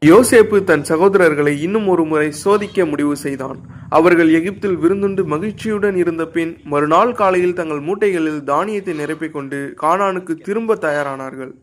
யோசேப்பு தன் சகோதரர்களை இன்னும் ஒரு முறை சோதிக்க முடிவு செய்தான். அவர்கள் எகிப்தில் விருந்துண்டு மகிழ்ச்சியுடன் இருந்த பின் மறுநாள் காலையில் தங்கள் மூட்டைகளில் தானியத்தை நிரப்பிக் கொண்டு கானானுக்கு திரும்ப தயாரானார்கள்.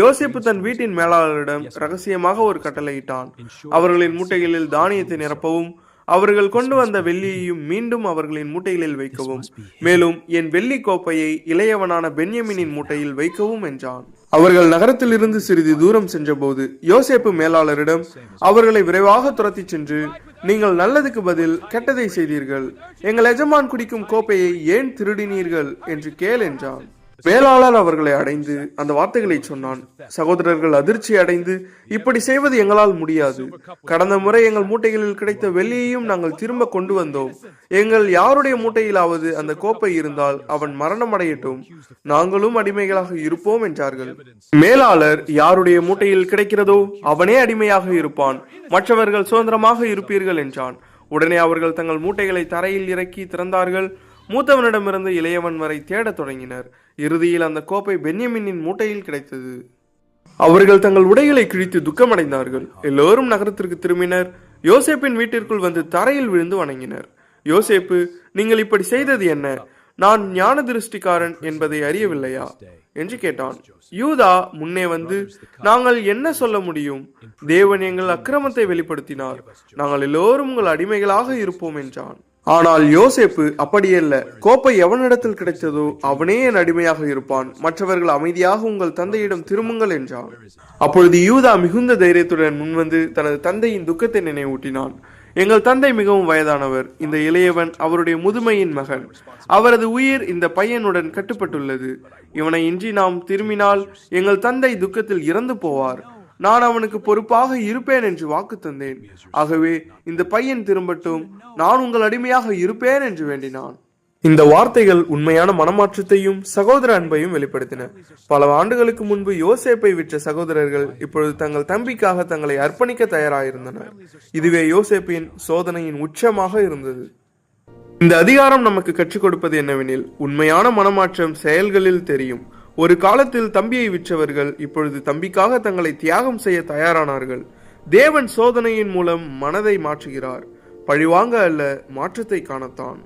யோசேப்பு தன் வீட்டின் மேலாளரிடம் ரகசியமாக ஒரு கட்டளையிட்டான். அவர்களின் மூட்டைகளில் தானியத்தை நிரப்பவும், அவர்கள் கொண்டு வந்த வெள்ளியையும் மீண்டும் அவர்களின் மூட்டைகளில் வைக்கவும், மேலும் என் வெள்ளி கோப்பையை இளையவனான பென்யமினின் மூட்டையில் வைக்கவும் என்றான். அவர்கள் நகரத்திலிருந்து சிறிது தூரம் சென்றபோது யோசேப்பு மேலாளரிடம் அவர்களை விரைவாக துரத்தி சென்று, நீங்கள் நல்லதுக்கு பதில் கெட்டதை செய்தீர்கள், எங்கள் எஜமான் குடிக்கும் கோப்பையை ஏன் திருடினீர்கள் என்று கேள் என்றான். மேலாளர் அவர்களை அடைந்து அந்த வார்த்தைகளை சொன்னான். சகோதரர்கள் அதிர்ச்சி அடைந்து, இப்படி செய்வது எங்களால் முடியாது. கடந்த முறை எங்கள் மூட்டைகளில் கிடைத்த வெள்ளியையும் நாங்கள் திரும்ப கொண்டு வந்தோம். எங்கள் யாருடைய மூட்டையிலாவது அந்த கோப்பை இருந்தால் அவன் மரணம் அடையட்டும், நாங்களும் அடிமைகளாக இருப்போம் என்றார்கள். மேலாளர், யாருடைய மூட்டையில் கிடைக்கிறதோ அவனே அடிமையாக இருப்பான், மற்றவர்கள் சுதந்திரமாக இருப்பீர்கள் என்றான். உடனே அவர்கள் தங்கள் மூட்டைகளை தரையில் இறக்கி திறந்தார்கள். மூத்தவனிடமிருந்து இளையவன் வரை தேடத் தொடங்கினர். இறுதியில் அந்த கோப்பை பென்யமினின் மூட்டையில் கிடைத்தது. அவர்கள் தங்கள் உடைகளை கிழித்து துக்கமடைந்தார்கள். எல்லோரும் நகரத்திற்கு திரும்பினர். யோசேப்பின் வீட்டிற்குள் வந்து தரையில் விழுந்து வணங்கினர். யோசேப்பு, நீங்கள் இப்படி செய்தது என்ன? நான் ஞான திருஷ்டிக்காரன் என்பதை அறியவில்லையா என்று கேட்டான். யூதா முன்னே வந்து, நாங்கள் என்ன சொல்ல முடியும்? தேவன் எங்கள் அக்கிரமத்தை வெளிப்படுத்தினார், நாங்கள் எல்லோரும் உங்கள் அடிமைகளாக இருப்போம் என்றான். ஆனால் யோசேப்பு அப்படியல்ல, கோப்பை எவனிடத்தில் கிடைத்ததோ அவனே என் அடிமையாக இருப்பான், மற்றவர்கள் அமைதியாக உங்கள் தந்தையிடம் திரும்புங்கள் என்றான். அப்பொழுது யூதா மிகுந்த தைரியத்துடன் முன்வந்து தனது தந்தையின் துக்கத்தை நினைவூட்டினான். எங்கள் தந்தை மிகவும் வயதானவர், இந்த இளையவன் அவருடைய முதுமையின் மகன், அவரது உயிர் இந்த பையனுடன் கட்டுப்பட்டுள்ளது. இவனை இன்றி நாம் திரும்பினால் எங்கள் தந்தை துக்கத்தில் இறந்து போவார். நான் அவனுக்கு பொறுப்பாக இருப்பேன் என்று வாக்கு தந்தேன். ஆகவே இந்த பையன் திரும்பட்டும், நான் உங்கள் அடிமையாக இருப்பேன் என்று வேண்டினான். இந்த வார்த்தைகள் உண்மையான மனமாற்றத்தையும் சகோதர அன்பையும் வெளிப்படுத்தின. பல ஆண்டுகளுக்கு முன்பு யோசேப்பை விற்ற சகோதரர்கள் இப்பொழுது தங்கள் தம்பிக்காக தங்களை அர்ப்பணிக்க தயாராயிருந்தனர். இதுவே யோசேப்பின் சோதனையின் உச்சமாக இருந்தது. இந்த அதிகாரம் நமக்கு கற்றுக் கொடுப்பது என்னவெனில், உண்மையான மனமாற்றம் செயல்களில் தெரியும். ஒரு காலத்தில் தம்பியை விற்றவர்கள் இப்பொழுது தம்பிக்காக தங்களை தியாகம் செய்ய தயாரானார்கள். தேவன் சோதனையின் மூலம் மனதை மாற்றுகிறார், பழிவாங்க அல்ல, மாற்றத்தை காணத்தான்.